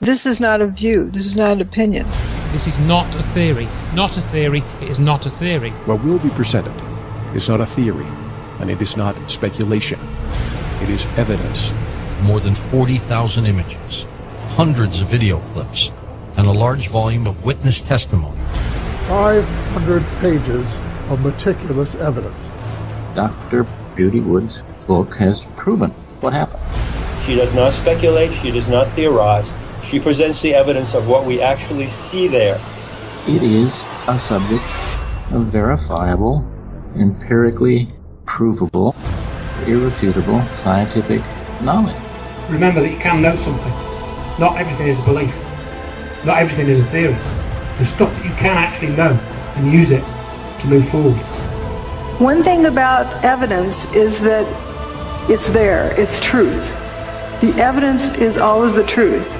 This is not a view. This is not an opinion. This is not a theory. Not a theory. It is not a theory. What will be presented is not a theory, and it is not speculation. It is evidence. More than 40,000 images, hundreds of video clips, and a large volume of witness testimony. 500 pages of meticulous evidence. Dr. Judy Wood's book has proven what happened. She does not speculate. She does not theorize. She presents the evidence of what we actually see there. It is a subject of verifiable, empirically provable, irrefutable scientific knowledge. Remember that you can know something. Not everything is a belief. Not everything is a theory. There's stuff that you can actually know and use it to move forward. One thing about evidence is that it's there, it's truth. The evidence is always the truth.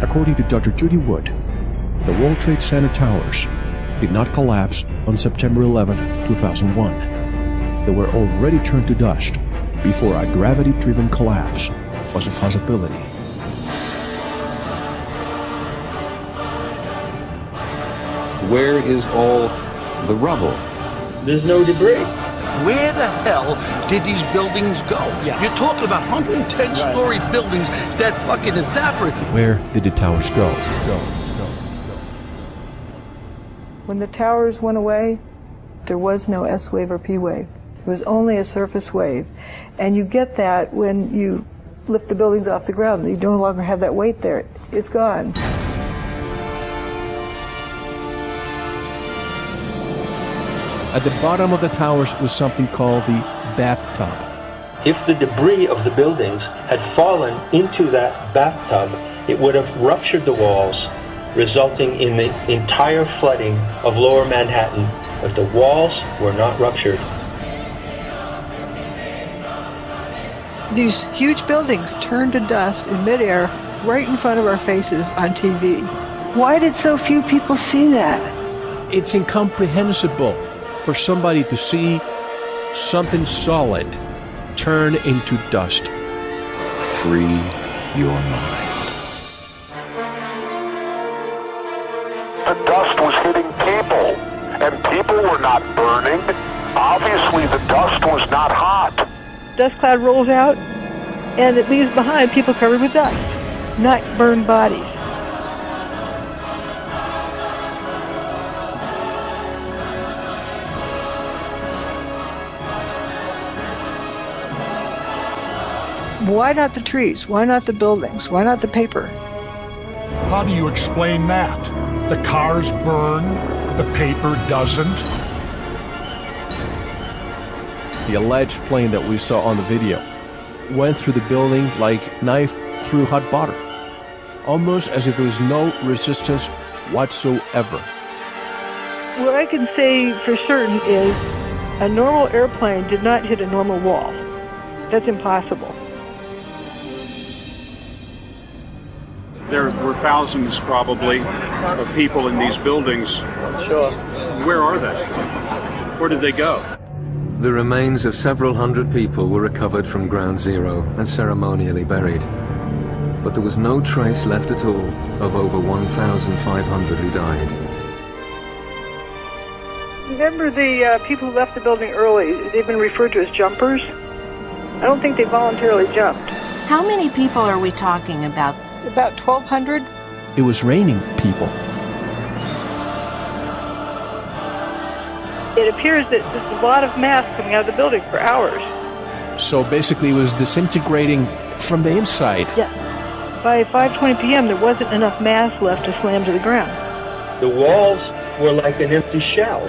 According to Dr. Judy Wood, the World Trade Center towers did not collapse on September 11, 2001. They were already turned to dust before a gravity-driven collapse was a possibility. Where is all the rubble? There's no debris. Where the hell did these buildings go? Yeah. You're talking about 110-story buildings that fucking evaporate. Where did the towers go? When the towers went away, there was no S wave or P wave. It was only a surface wave. And you get that when you lift the buildings off the ground. You no longer have that weight there. It's gone. At the bottom of the towers was something called the bathtub. If the debris of the buildings had fallen into that bathtub, it would have ruptured the walls, resulting in the entire flooding of lower Manhattan if the walls were not ruptured. These huge buildings turned to dust in midair right in front of our faces on TV. Why did so few people see that? It's incomprehensible for somebody to see something solid turn into dust. Free your mind. The dust was hitting people, and people were not burning. Obviously, the dust was not hot. Dust cloud rolls out, and it leaves behind people covered with dust, not burned bodies. Why not the trees? Why not the buildings? Why not the paper? How do you explain that? The cars burn, the paper doesn't. The alleged plane that we saw on the video went through the building like knife through hot butter, almost as if there was no resistance whatsoever. What I can say for certain is a normal airplane did not hit a normal wall. That's impossible. There were thousands, probably, of people in these buildings. Sure. Where are they? Where did they go? The remains of several hundred people were recovered from Ground Zero and ceremonially buried. But there was no trace left at all of over 1,500 who died. Remember the people who left the building early, they've been referred to as jumpers? I don't think they voluntarily jumped. How many people are we talking about? About 1,200. It was raining people. It appears that there's a lot of mass coming out of the building for hours. So basically it was disintegrating from the inside. Yeah. By 5:20 p.m. there wasn't enough mass left to slam to the ground. The walls were like an empty shell.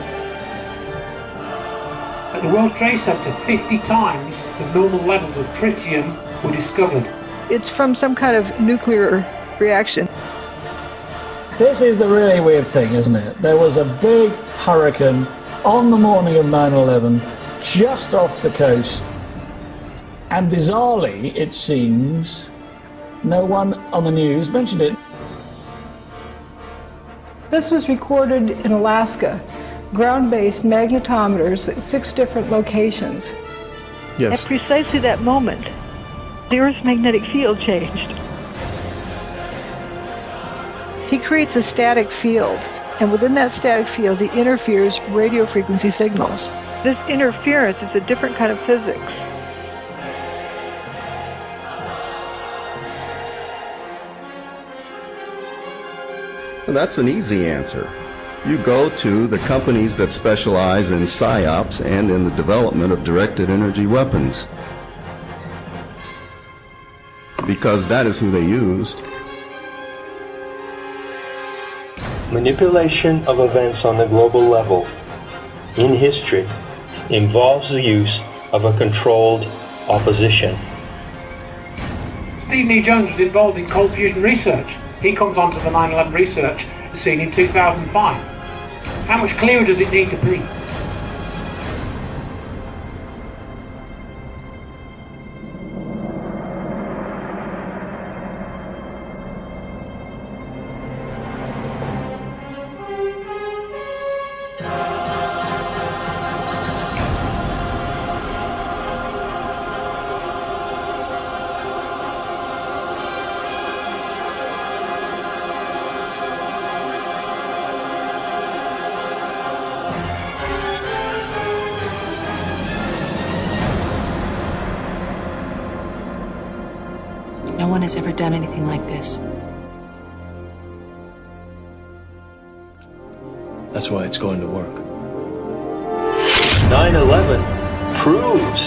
At the World Trade Center, 50 times the normal levels of tritium were discovered. It's from some kind of nuclear reaction. This is the really weird thing, isn't it? There was a big hurricane on the morning of 9/11, just off the coast, and bizarrely, it seems, no one on the news mentioned it. This was recorded in Alaska, ground-based magnetometers at 6 different locations. Yes. At precisely that moment, the Earth's magnetic field changed. He creates a static field, and within that static field, he interferes radio frequency signals. This interference is a different kind of physics. Well, that's an easy answer. You go to the companies that specialize in PSYOPs and in the development of directed energy weapons, because that is who they used. Manipulation of events on the global level in history involves the use of a controlled opposition. Stephen E. Jones was involved in cold fusion research. He comes onto the 9/11 research scene in 2005. How much clearer does it need to be? No one has ever done anything like this. That's why it's going to work. 9/11 proves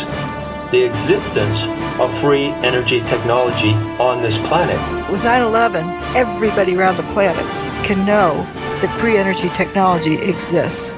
the existence of free energy technology on this planet. With 9/11, everybody around the planet can know that free energy technology exists.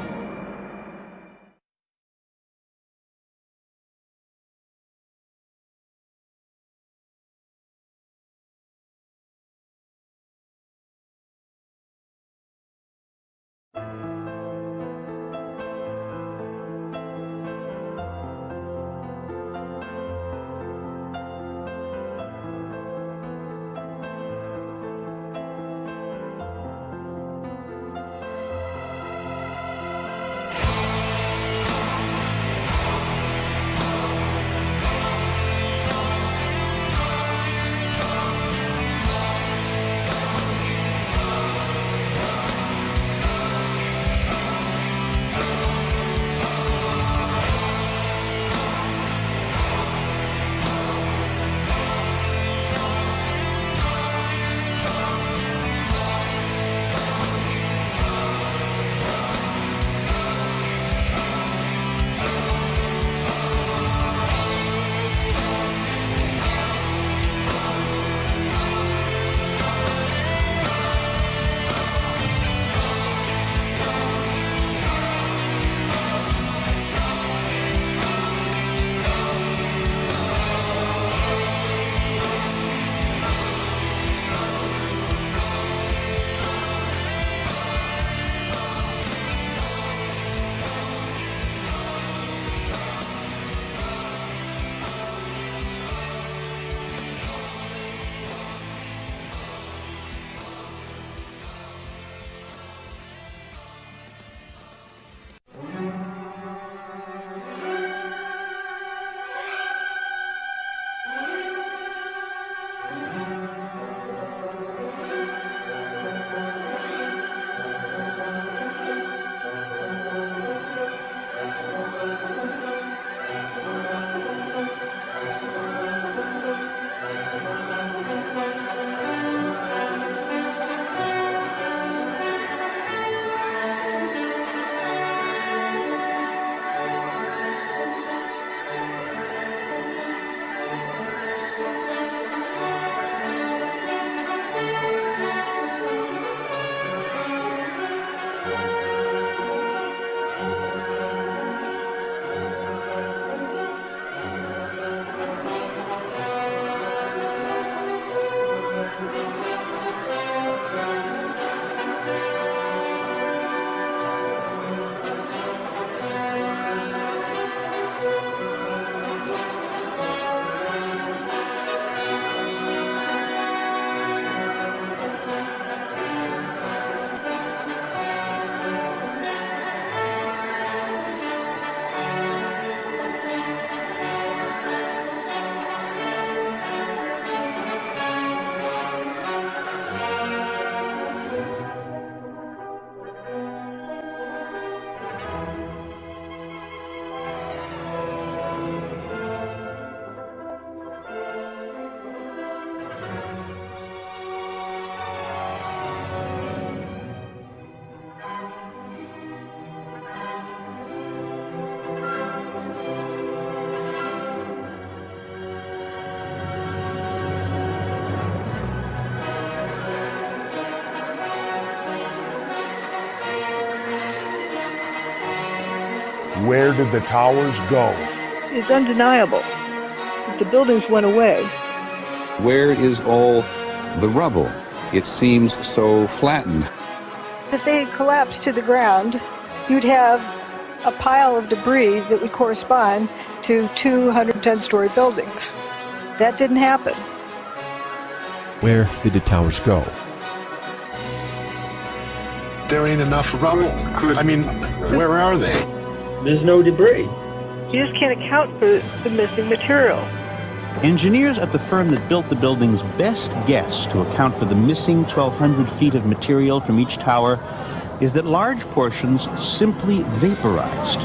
Where did the towers go? It's undeniable that the buildings went away. Where is all the rubble? It seems so flattened. If they had collapsed to the ground, you'd have a pile of debris that would correspond to 210-story buildings. That didn't happen. Where did the towers go? There ain't enough rubble. I mean, where are they? There's no debris. You just can't account for the missing material. Engineers at the firm that built the building's best guess to account for the missing 1,200 feet of material from each tower is that large portions simply vaporized.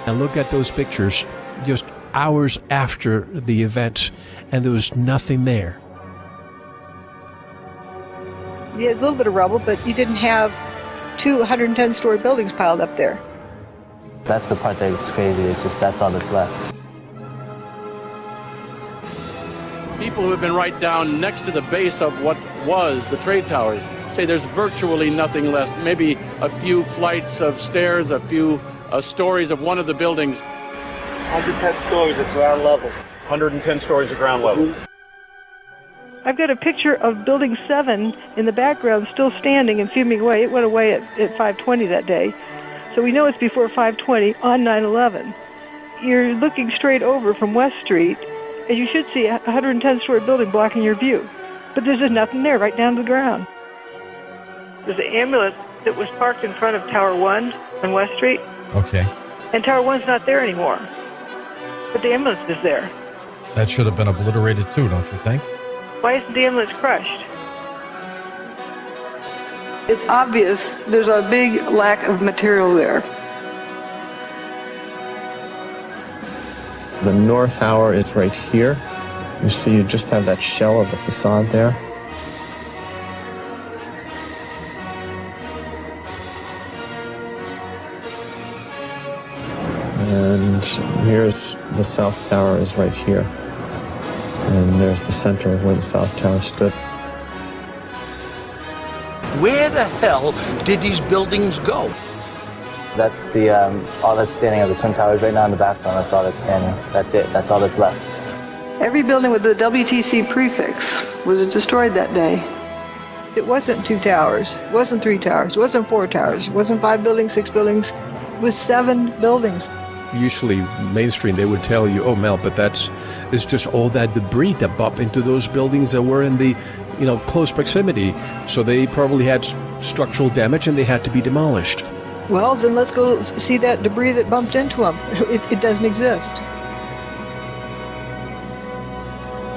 Now look at those pictures just hours after the event, and there was nothing there. You had a little bit of rubble, but you didn't have 210-story buildings piled up there. That's the part that's crazy. It's just that's all that's left. People who have been right down next to the base of what was the trade towers say there's virtually nothing left. Maybe a few flights of stairs, a few stories of one of the buildings. 110 stories at ground level. 110 stories at ground level. I've got a picture of Building 7 in the background still standing and fuming away. It went away at 5:20 that day. So we know it's before 5:20 on 9/11. You're looking straight over from West Street, and you should see a 110-story building blocking your view. But there's just nothing there, right down to the ground. There's an ambulance that was parked in front of Tower 1 on West Street. Okay. And Tower 1's not there anymore. But the ambulance is there. That should have been obliterated too, don't you think? Why isn't the ambulance crushed? It's obvious there's a big lack of material there. The north tower is right here. You see, you just have that shell of the facade there. And here's the south tower is right here. And there's the center where the south tower stood. Where the hell did these buildings go? That's the all that's standing of the Twin Towers right now in the background. That's all that's standing. That's it. That's all that's left. Every building with the WTC prefix was destroyed that day. It wasn't 2 towers. It wasn't 3 towers. It wasn't 4 towers. It wasn't 5 buildings, 6 buildings. It was 7 buildings. Usually mainstream they would tell you, oh Mel, but it's just all that debris that bumped into those buildings that were in the close proximity, so they probably had structural damage and they had to be demolished. Well, then let's go see that debris that bumped into them. It doesn't exist.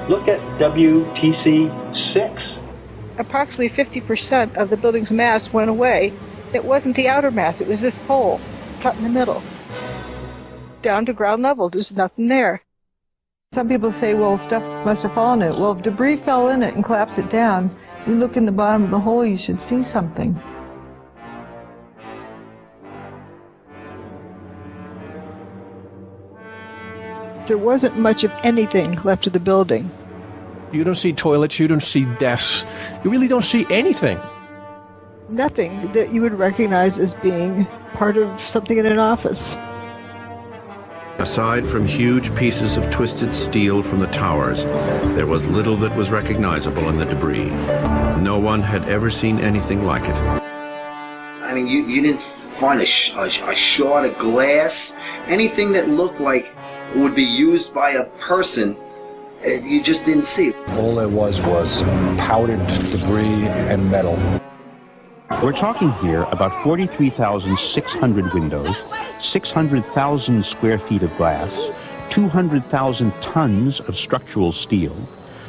Look at WTC 6. Approximately 50% of the building's mass went away. It wasn't the outer mass. It was this hole cut in the middle. Down to ground level. There's nothing there. Some people say, well, stuff must have fallen in it. Well, if debris fell in it and collapsed it down, you look in the bottom of the hole, you should see something. There wasn't much of anything left of the building. You don't see toilets, you don't see desks, you really don't see anything. Nothing that you would recognize as being part of something in an office. Aside from huge pieces of twisted steel from the towers, there was little that was recognizable in the debris. No one had ever seen anything like it. I mean, you didn't find a shard of glass, anything that looked like would be used by a person. You just didn't see. All there was powdered debris and metal. We're talking here about 43,600 windows, 600,000 square feet of glass, 200,000 tons of structural steel,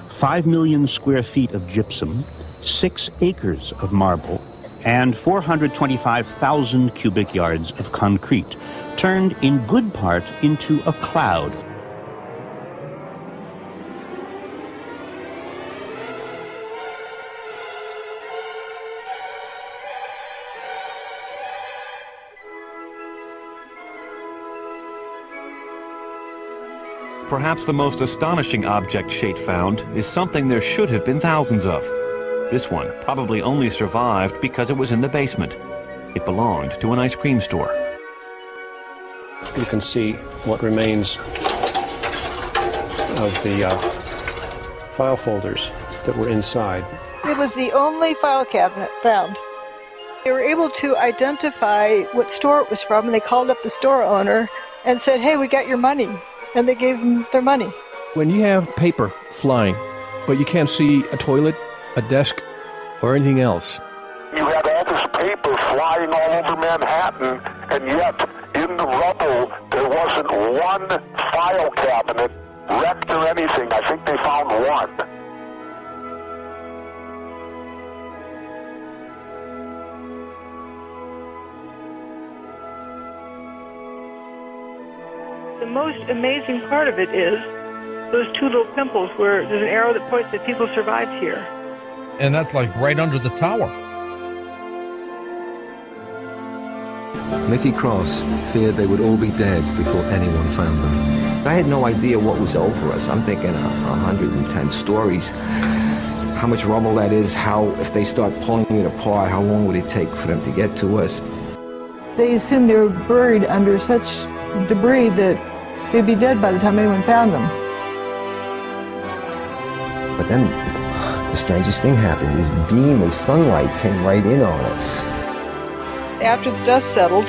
5 million square feet of gypsum, 6 acres of marble, and 425,000 cubic yards of concrete, turned in good part into a cloud. Perhaps the most astonishing object Shate found is something there should have been thousands of. This one probably only survived because it was in the basement. It belonged to an ice cream store. you can see what remains of the file folders that were inside. It was the only file cabinet found. They were able to identify what store it was from, and they called up the store owner and said, "Hey, we got your money," and they gave them their money. When you have paper flying, but you can't see a toilet, a desk, or anything else. You had all this paper flying all over Manhattan, and yet in the rubble there wasn't one file cabinet wrecked or anything. I think they found one. The most amazing part of it is those two little pimples where there's an arrow that points that people survived here. And that's like right under the tower. Mickey Cross feared they would all be dead before anyone found them. I had no idea what was over us. I'm thinking 110 stories. How much rubble that is, how, if they start pulling it apart, how long would it take for them to get to us? They assumed they were buried under such debris that they'd be dead by the time anyone found them. But then the strangest thing happened. This beam of sunlight came right in on us. After the dust settled,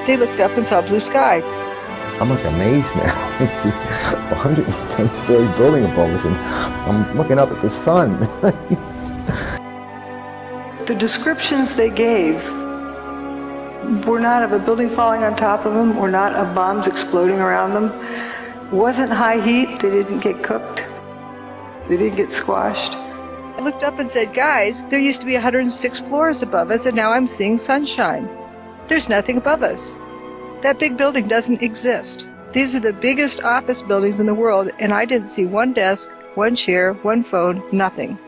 they looked up and saw blue sky. I'm like amazed now. It's a 110-story building above us, and I'm looking up at the sun. The descriptions they gave were not of a building falling on top of them, or not of bombs exploding around them. It wasn't high heat. They didn't get cooked. They didn't get squashed. I looked up and said, "Guys, there used to be 106 floors above us, and now I'm seeing sunshine. There's nothing above us. That big building doesn't exist. These are the biggest office buildings in the world, and I didn't see one desk, one chair, one phone, nothing."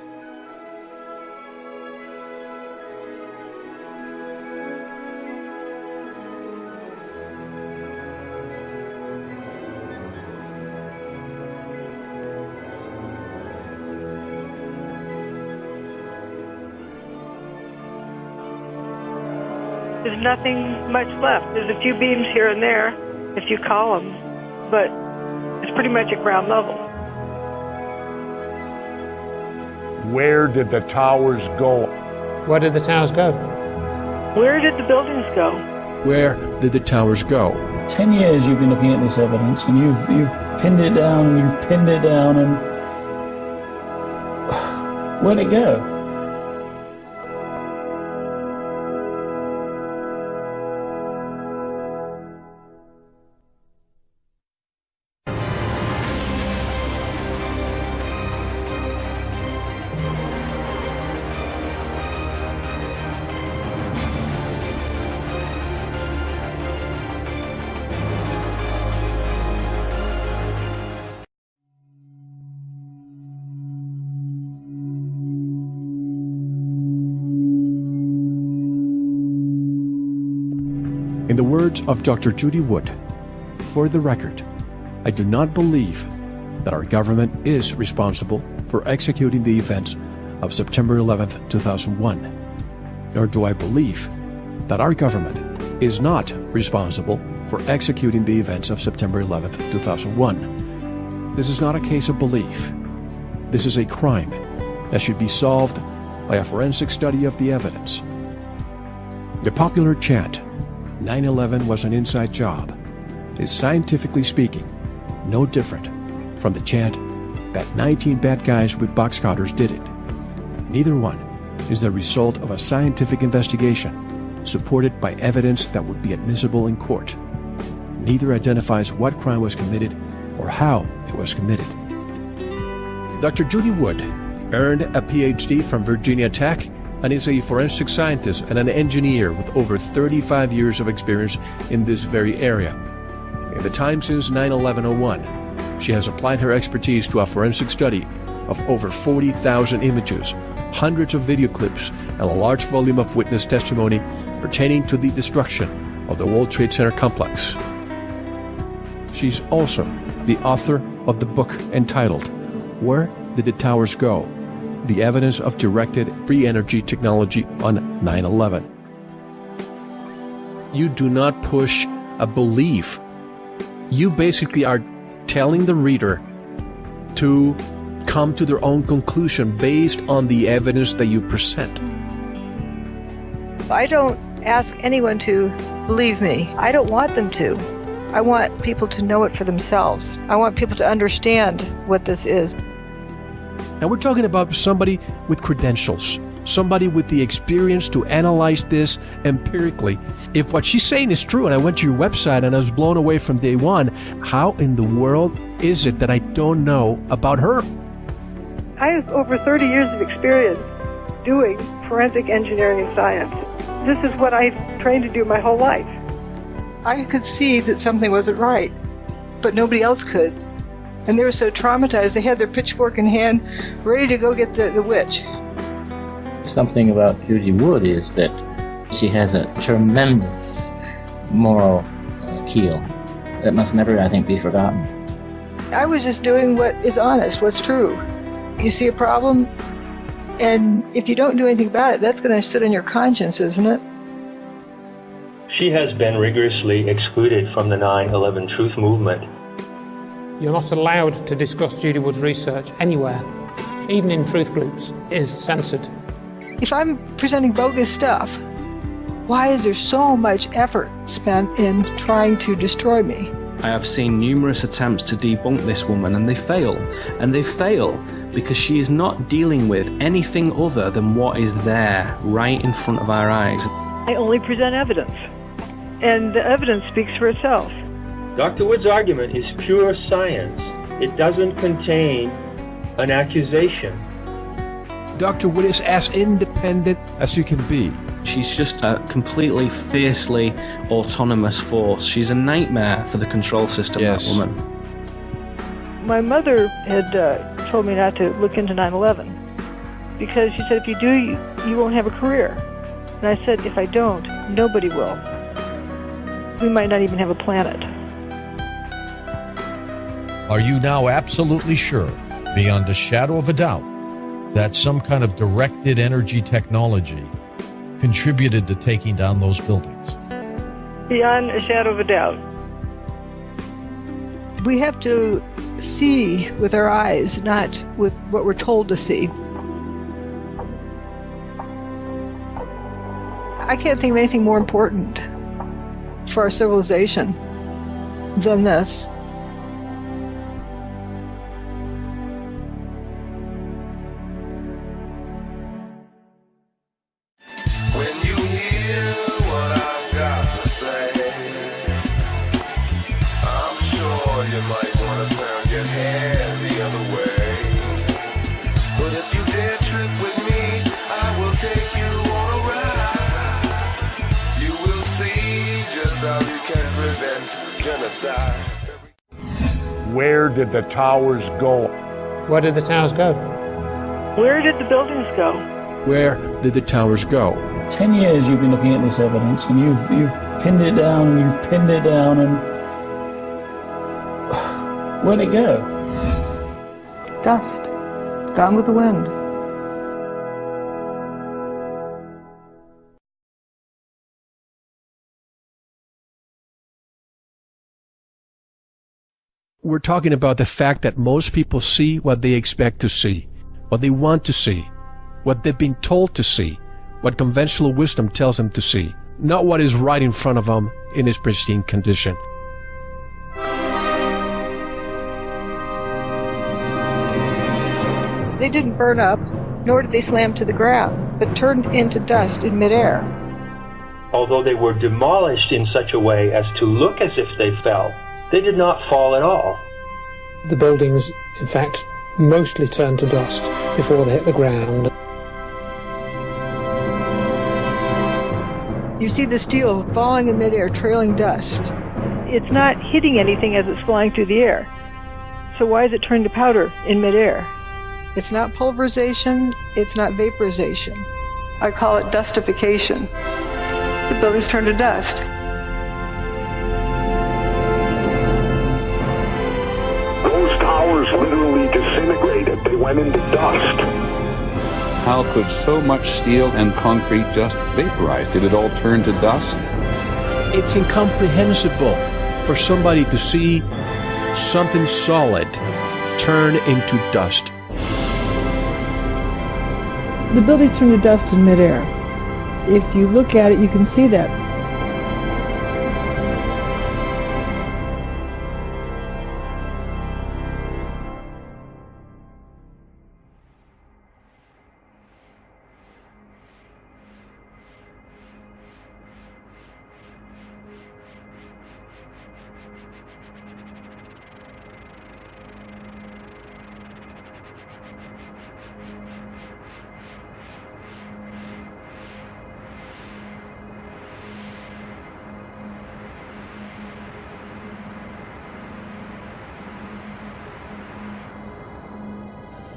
There's nothing much left. There's a few beams here and there, a few columns, but it's pretty much at ground level. Where did the towers go? Where did the towers go? Where did the buildings go? Where did the towers go? 10 years you've been looking at this evidence, and you've pinned it down, and you've pinned it down, and where'd it go? In the words of Dr. Judy Wood, "For the record, I do not believe that our government is responsible for executing the events of September 11th, 2001, nor do I believe that our government is not responsible for executing the events of September 11th, 2001. This is not a case of belief. This is a crime that should be solved by a forensic study of the evidence." The popular chant, "9/11 was an inside job," is scientifically speaking no different from the chant that 19 bad guys with box cutters did it. Neither one is the result of a scientific investigation supported by evidence that would be admissible in court. Neither identifies what crime was committed or how it was committed. Dr. Judy Wood earned a PhD from Virginia Tech and is a forensic scientist and an engineer with over 35 years of experience in this very area. In the time since 9/11/01, she has applied her expertise to a forensic study of over 40,000 images, hundreds of video clips, and a large volume of witness testimony pertaining to the destruction of the World Trade Center complex. She's also the author of the book entitled "Where Did the Towers Go? The Evidence of Directed Free Energy Technology on 9/11. You do not push a belief You basically are telling the reader to come to their own conclusion based on the evidence that you present. I don't ask anyone to believe me. I don't want them to. I want people to know it for themselves. I want people to understand what this is. Now we're talking about somebody with credentials, somebody with the experience to analyze this empirically. If what she's saying is true, and I went to your website and I was blown away from day one, how in the world is it that I don't know about her? I have over 30 years of experience doing forensic engineering and science. This is what I've trained to do my whole life. I could see that something wasn't right, but nobody else could. And they were so traumatized, they had their pitchfork in hand, ready to go get the witch. Something about Judy Wood is that she has a tremendous moral keel that must never, I think, be forgotten. I was just doing what is honest, what's true. You see a problem, and if you don't do anything about it, that's going to sit on your conscience, isn't it? She has been rigorously excluded from the 9/11 Truth Movement. You're not allowed to discuss Judy Wood's research anywhere, even in truth groups. It is censored. If I'm presenting bogus stuff, why is there so much effort spent in trying to destroy me? I have seen numerous attempts to debunk this woman, and they fail. And they fail because she is not dealing with anything other than what is there, right in front of our eyes. I only present evidence, and the evidence speaks for itself. Dr. Wood's argument is pure science. It doesn't contain an accusation. Dr. Wood is as independent as you can be. She's just a completely fiercely autonomous force. She's a nightmare for the control system, yes. That woman. My mother had told me not to look into 9/11 because she said, if you do, you won't have a career. And I said, if I don't, nobody will. We might not even have a planet. Are you now absolutely sure, beyond a shadow of a doubt, that some kind of directed energy technology contributed to taking down those buildings? Beyond a shadow of a doubt. We have to see with our eyes, not with what we're told to see. I can't think of anything more important for our civilization than this. Where did the towers go? Where did the towers go? Where did the buildings go? Where did the towers go? 10 years you've been looking at this evidence, and you've pinned it down, and you've pinned it down, and where'd it go? Dust. Gone with the wind. We're talking about the fact that most people see what they expect to see, what they want to see, what they've been told to see, what conventional wisdom tells them to see, not what is right in front of them in its pristine condition. They didn't burn up, nor did they slam to the ground, but turned into dust in midair. Although they were demolished in such a way as to look as if they fell, they did not fall at all. The buildings, in fact, mostly turned to dust before they hit the ground. You see the steel falling in midair, trailing dust. It's not hitting anything as it's flying through the air. So why is it turning to powder in midair? It's not pulverization, it's not vaporization. I call it dustification. The buildings turn to dust. Those towers literally disintegrated. They went into dust. How could so much steel and concrete just vaporize? Did it all turn to dust? It's incomprehensible. for somebody to see something solid turn into dust. The buildings turn to dust in midair. If you look at it, you can see that.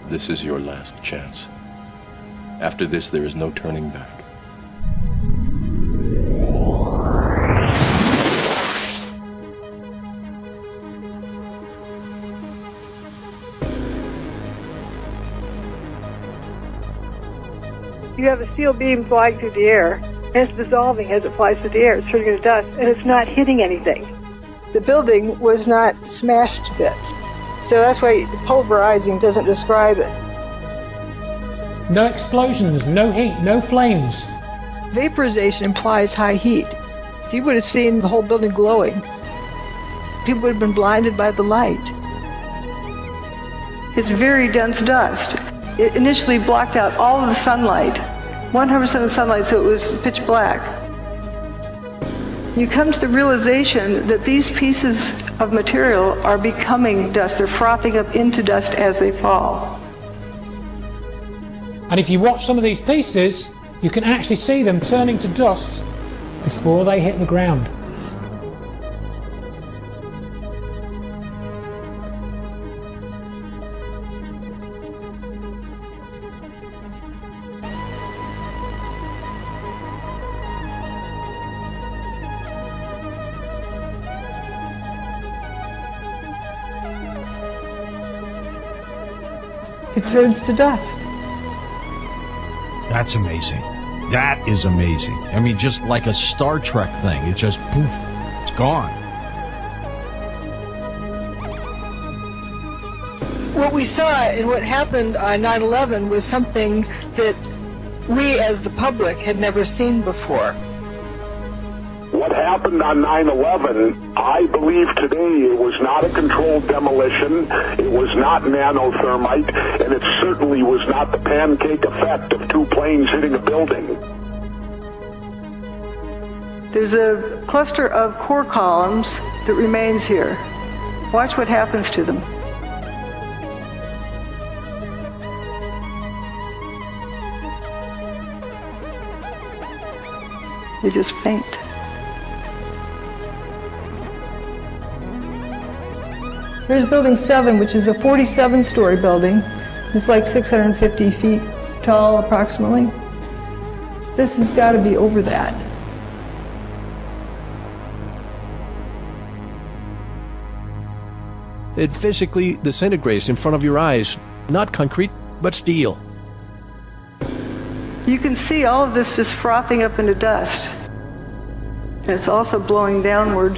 This is your last chance. After this, there is no turning back. You have a steel beam flying through the air, and it's dissolving as it flies through the air. It's turning into dust, and it's not hitting anything. The building was not smashed to bits. So that's why pulverizing doesn't describe it. No explosions, no heat, no flames. Vaporization implies high heat. You would have seen the whole building glowing. People would have been blinded by the light. It's very dense dust. It initially blocked out all of the sunlight, 100% of the sunlight, so it was pitch black. You come to the realization that these pieces of material are becoming dust. They're frothing up into dust as they fall. And if you watch some of these pieces, you can actually see them turning to dust before they hit the ground. It turns to dust. That's amazing. That is amazing. I mean, just like a Star Trek thing. It just, poof, it's gone. What we saw and what happened on 9/11 was something that we as the public had never seen before. What happened on 9/11, I believe today it was not a controlled demolition, it was not nanothermite, and it certainly was not the pancake effect of two planes hitting a building. There's a cluster of core columns that remains here. Watch what happens to them. They just faint. Here's Building 7, which is a 47-story building. It's like 650 feet tall, approximately. This has got to be over that. It physically disintegrates in front of your eyes. Not concrete, but steel. You can see all of this is frothing up into dust. And it's also blowing downward.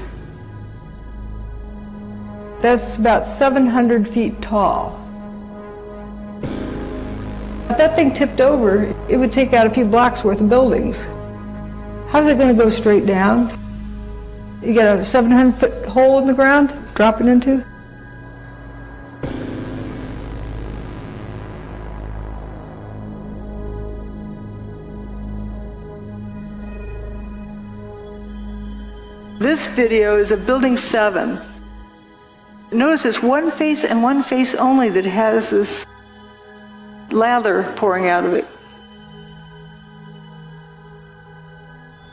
That's about 700 feet tall. If that thing tipped over, it would take out a few blocks worth of buildings. How's it going to go straight down? You got a 700-foot hole in the ground, drop it into? This video is of Building 7. Notice it's one face and one face only that has this lather pouring out of it.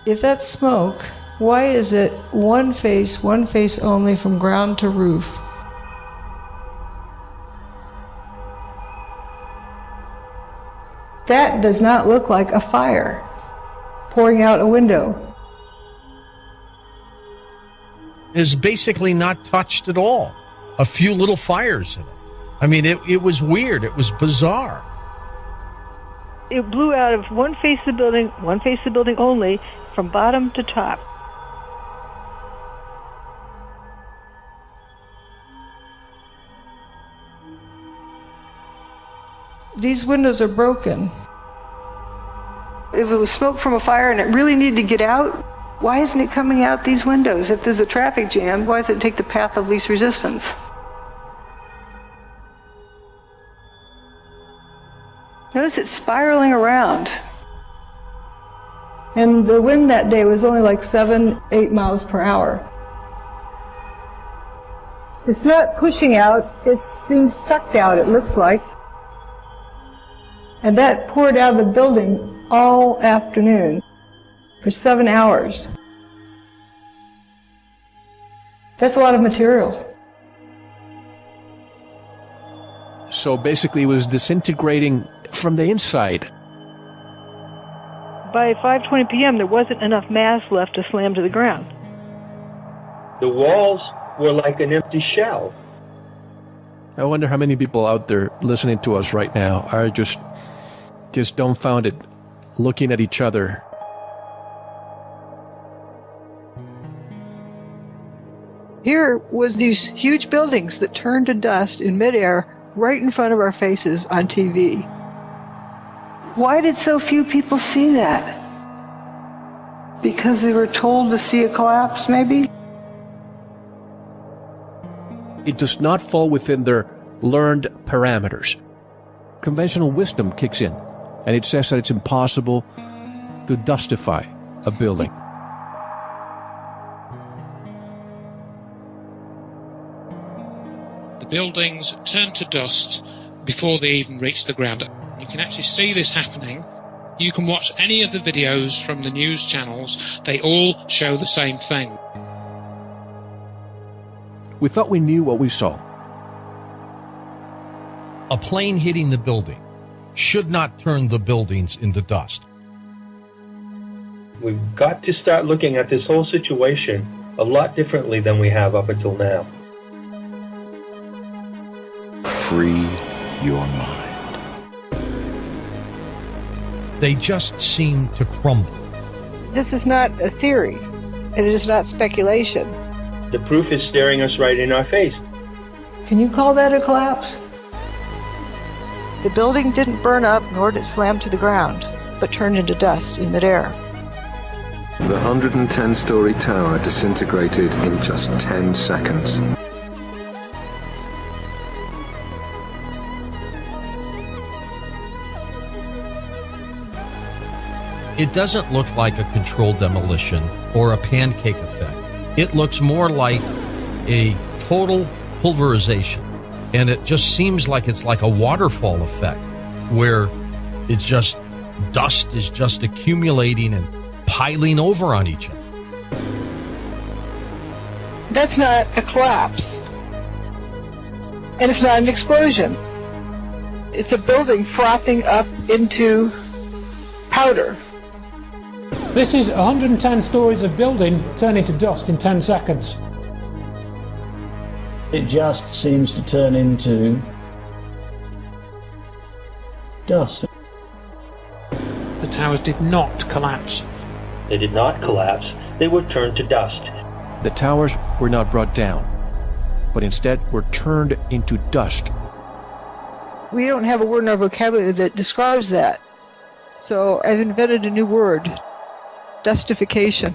If that's smoke, why is it one face only from ground to roof? That does not look like a fire pouring out a window. Is basically not touched at all. A few little fires in it. I mean, it was weird. It was bizarre. It blew out of one face of the building only, from bottom to top. These windows are broken. If it was smoke from a fire and it really needed to get out, why isn't it coming out these windows? If there's a traffic jam, why does it take the path of least resistance? Notice it's spiraling around. And the wind that day was only like 7-8 miles per hour. It's not pushing out, it's being sucked out, it looks like. And that poured out of the building all afternoon for 7 hours. That's a lot of material. So basically it was disintegrating from the inside. By 5:20 p.m., there wasn't enough mass left to slam to the ground. The walls were like an empty shell. I wonder how many people out there listening to us right now are just dumbfounded, looking at each other. Here was these huge buildings that turned to dust in midair right in front of our faces on TV. Why did so few people see that? Because they were told to see a collapse, maybe? It does not fall within their learned parameters. Conventional wisdom kicks in, and it says that it's impossible to dustify a building. The buildings turned to dust before they even reached the ground. You can actually see this happening. You can watch any of the videos from the news channels. They all show the same thing. We thought we knew what we saw. A plane hitting the building should not turn the buildings into dust. We've got to start looking at this whole situation a lot differently than we have up until now. Free your mind. They just seem to crumble. This is not a theory. It is not speculation. The proof is staring us right in our face. Can you call that a collapse? The building didn't burn up, nor did it slam to the ground, but turned into dust in midair. The 110-story tower disintegrated in just 10 seconds. It doesn't look like a controlled demolition or a pancake effect. It looks more like a total pulverization. And it just seems like it's like a waterfall effect, where it's just dust is just accumulating and piling over on each other. That's not a collapse. And it's not an explosion. It's a building frothing up into powder. This is 110 stories of building turning to dust in 10 seconds. It just seems to turn into dust. The towers did not collapse. They did not collapse. They were turned to dust. The towers were not brought down, but instead were turned into dust. We don't have a word in our vocabulary that describes that. So I've invented a new word, dustification.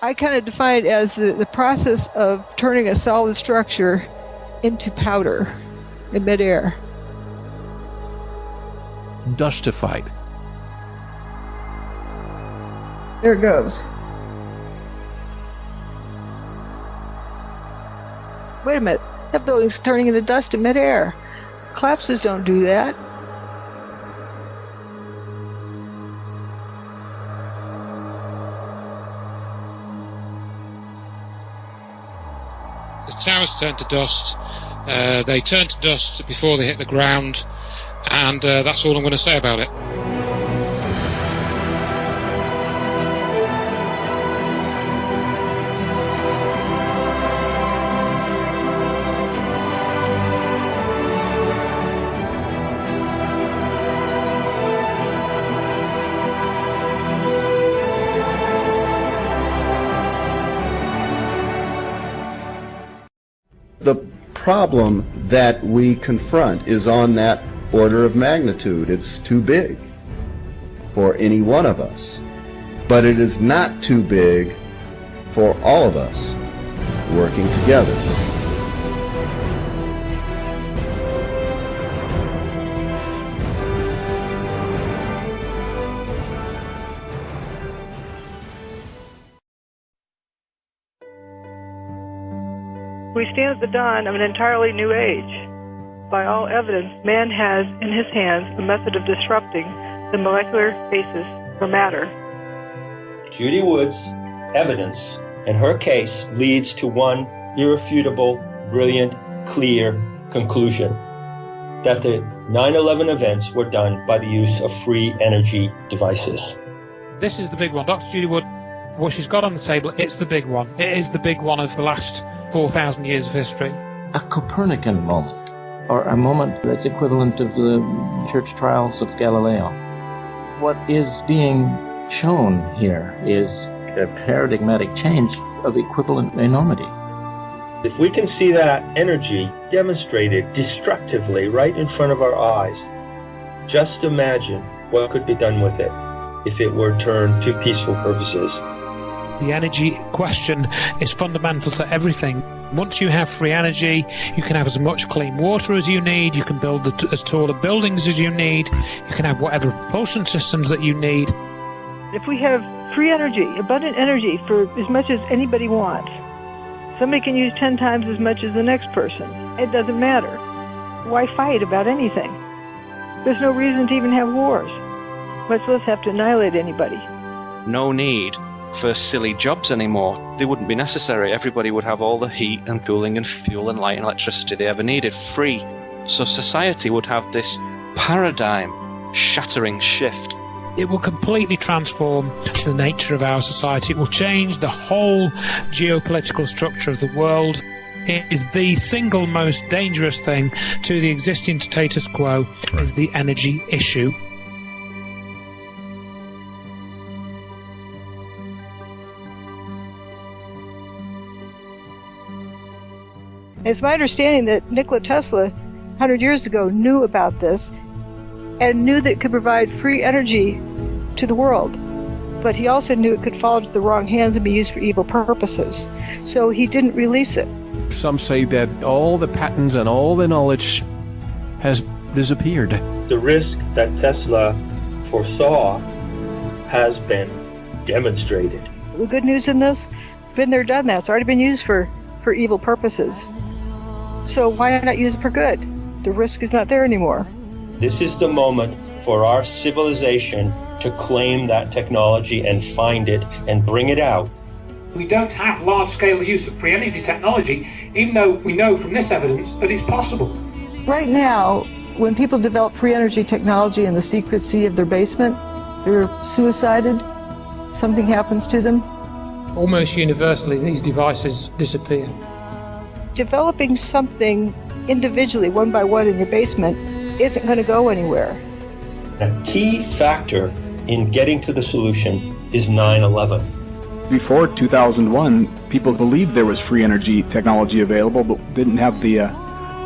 I kind of define it as the process of turning a solid structure into powder in midair. Dustified. There it goes. Wait a minute. That building's turning into dust in midair. Collapses don't do that. The towers turned to dust. They turned to dust before they hit the ground, and that's all I'm going to say about it. The problem that we confront is on that order of magnitude. It's too big for any one of us. But it is not too big for all of us working together. We stand at the dawn of an entirely new age. By all evidence, man has in his hands a method of disrupting the molecular basis for matter. Judy Wood's evidence in her case leads to one irrefutable, brilliant, clear conclusion: that the 9/11 events were done by the use of free energy devices. This is the big one. Dr. Judy Wood, what she's got on the table, it's the big one. It is the big one of the last 4,000 years of history. A Copernican moment, or a moment that's equivalent of the church trials of Galileo. What is being shown here is a paradigmatic change of equivalent enormity. If we can see that energy demonstrated destructively right in front of our eyes, just imagine what could be done with it if it were turned to peaceful purposes. The energy question is fundamental to everything. Once you have free energy, you can have as much clean water as you need, you can build as taller buildings as you need, you can have whatever propulsion systems that you need. If we have free energy, abundant energy for as much as anybody wants, somebody can use 10 times as much as the next person. It doesn't matter. Why fight about anything? There's no reason to even have wars, much less have to annihilate anybody. No need for silly jobs anymore. They wouldn't be necessary. Everybody would have all the heat and cooling and fuel and light and electricity they ever needed free. So society would have this paradigm-shattering shift. It will completely transform the nature of our society. It will change the whole geopolitical structure of the world. It is the single most dangerous thing to the existing status quo, is the energy issue. It's my understanding that Nikola Tesla, 100 years ago, knew about this and knew that it could provide free energy to the world. But he also knew it could fall into the wrong hands and be used for evil purposes. So he didn't release it. Some say that all the patents and all the knowledge has disappeared. The risk that Tesla foresaw has been demonstrated. The good news in this, been there, done that. It's already been used for evil purposes. So why not use it for good? The risk is not there anymore. This is the moment for our civilization to claim that technology and find it and bring it out. We don't have large-scale use of free energy technology, even though we know from this evidence that it's possible. Right now, when people develop free energy technology in the secrecy of their basement, they're suicided, something happens to them. Almost universally, these devices disappear. Developing something individually, one by one in your basement, isn't going to go anywhere. A key factor in getting to the solution is 9/11. Before 2001, people believed there was free energy technology available, but didn't have the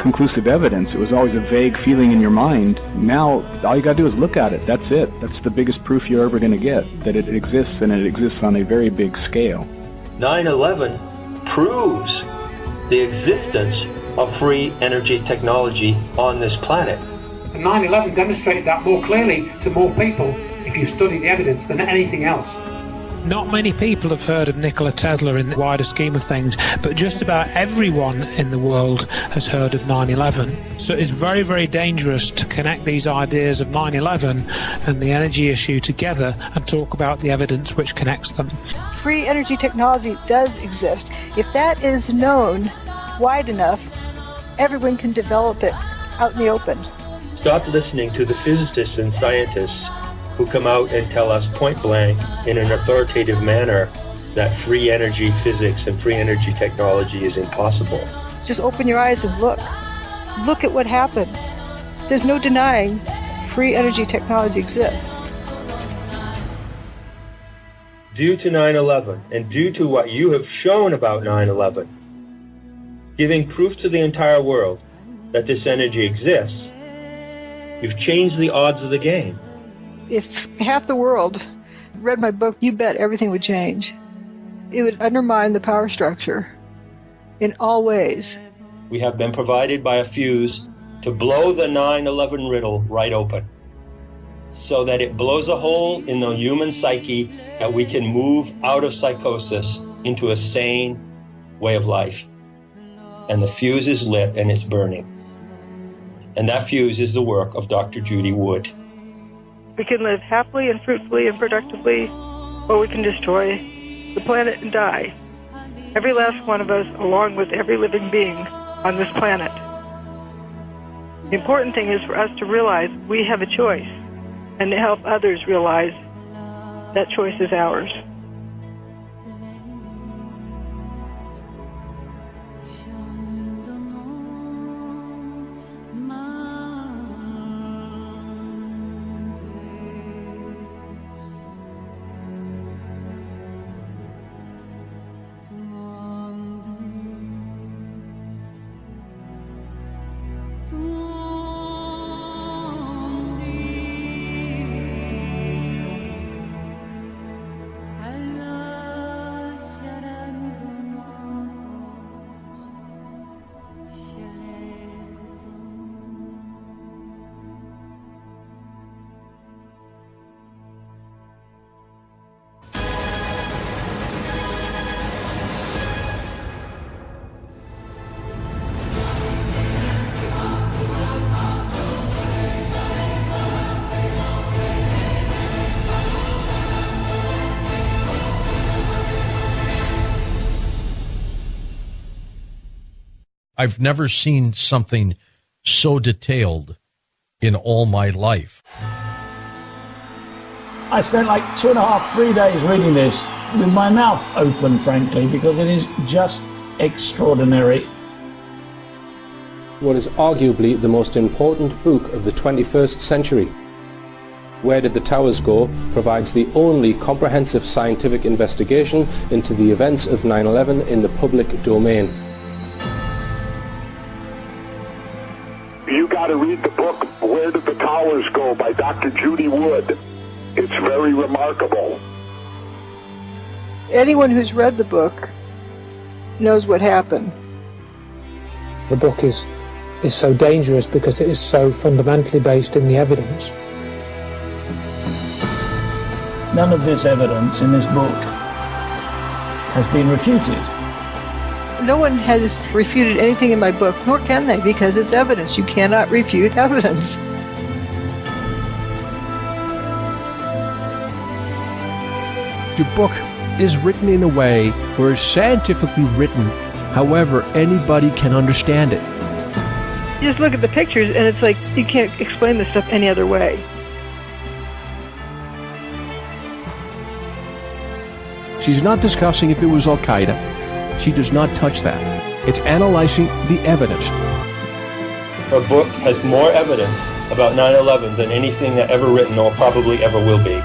conclusive evidence. It was always a vague feeling in your mind. Now, all you got to do is look at it. That's it. That's the biggest proof you're ever going to get, that it exists, and it exists on a very big scale. 9/11 proves the existence of free energy technology on this planet. And 9/11 demonstrated that more clearly to more people, if you study the evidence, than anything else. Not many people have heard of Nikola Tesla in the wider scheme of things, but just about everyone in the world has heard of 9/11. So it's very, very dangerous to connect these ideas of 9/11 and the energy issue together and talk about the evidence which connects them. Free energy technology does exist. If that is known wide enough, everyone can develop it out in the open. Stop listening to the physicists and scientists who come out and tell us point blank in an authoritative manner that free energy physics and free energy technology is impossible. Just open your eyes and look. Look at what happened. There's no denying free energy technology exists. Due to 9/11 and due to what you have shown about 9/11, giving proof to the entire world that this energy exists, You've changed the odds of the game. If half the world read my book, you bet everything would change. It would undermine the power structure in all ways. We have been provided by a fuse to blow the 9/11 riddle right open, so that it blows a hole in the human psyche that we can move out of psychosis into a sane way of life. And the fuse is lit and it's burning. And that fuse is the work of Dr. Judy Wood. We can live happily and fruitfully and productively, or we can destroy the planet and die. Every last one of us, along with every living being on this planet. The important thing is for us to realize we have a choice, and to help others realize that choice is ours. I've never seen something so detailed in all my life. I spent like 2.5, 3 days reading this with my mouth open, frankly, because it is just extraordinary. What is arguably the most important book of the 21st century. Where Did the Towers Go? Provides the only comprehensive scientific investigation into the events of 9/11 in the public domain. You got to read the book, Where Did the Towers Go? By Dr. Judy Wood. It's very remarkable. Anyone who's read the book knows what happened. The book is so dangerous because it is so fundamentally based in the evidence. None of this evidence in this book has been refuted. No one has refuted anything in my book, nor can they, because it's evidence. You cannot refute evidence. Your book is written in a way where it's scientifically written, however anybody can understand it. You just look at the pictures and it's like you can't explain this stuff any other way. She's not discussing if it was Al-Qaeda. She does not touch that. It's analyzing the evidence. Her book has more evidence about 9/11 than anything that ever written or probably ever will be.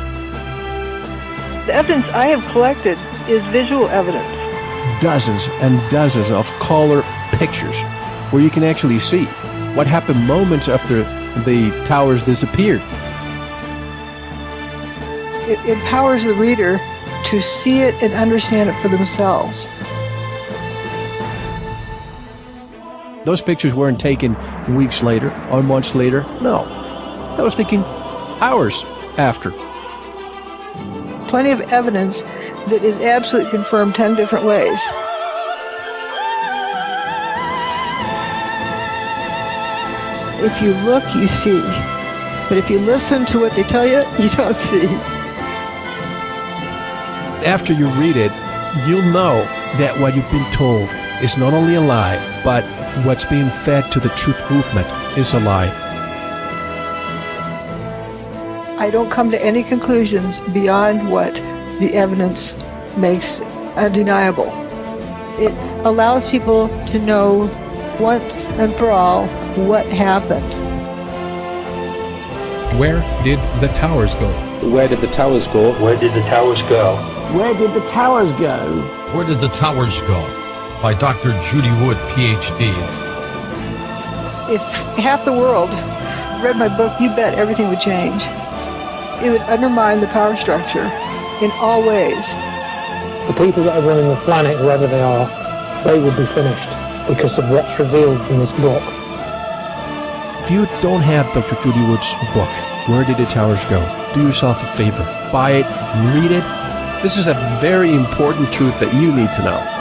The evidence I have collected is visual evidence. Dozens and dozens of color pictures where you can actually see what happened moments after the towers disappeared. It empowers the reader to see it and understand it for themselves. Those pictures weren't taken weeks later or months later. No, that was taken hours after. Plenty of evidence that is absolutely confirmed 10 different ways. If you look, you see. But if you listen to what they tell you, you don't see. After you read it, you'll know that what you've been told is not only a lie, but what's being fed to the truth movement is a lie. I don't come to any conclusions beyond what the evidence makes undeniable. It allows people to know once and for all what happened. Where did the towers go? Where did the towers go? Where did the towers go? Where did the towers go? Where Did the Towers Go? By Dr. Judy Wood, Ph.D. If half the world read my book, you bet everything would change. It would undermine the power structure in all ways. The people that are running the planet, whoever they are, they would be finished because of what's revealed in this book. If you don't have Dr. Judy Wood's book, Where Did the Towers Go?, do yourself a favor. Buy it, read it. This is a very important truth that you need to know.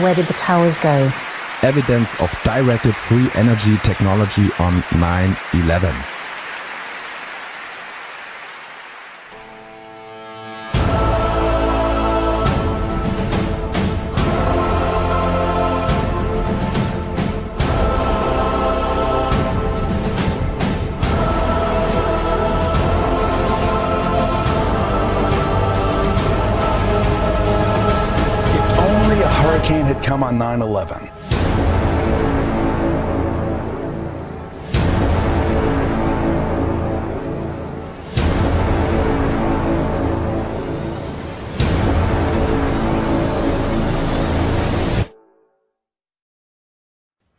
Where did the towers go? Evidence of directed free energy technology on 9/11. Had come on 9/11.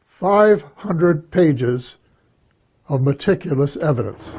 "500 pages of meticulous evidence.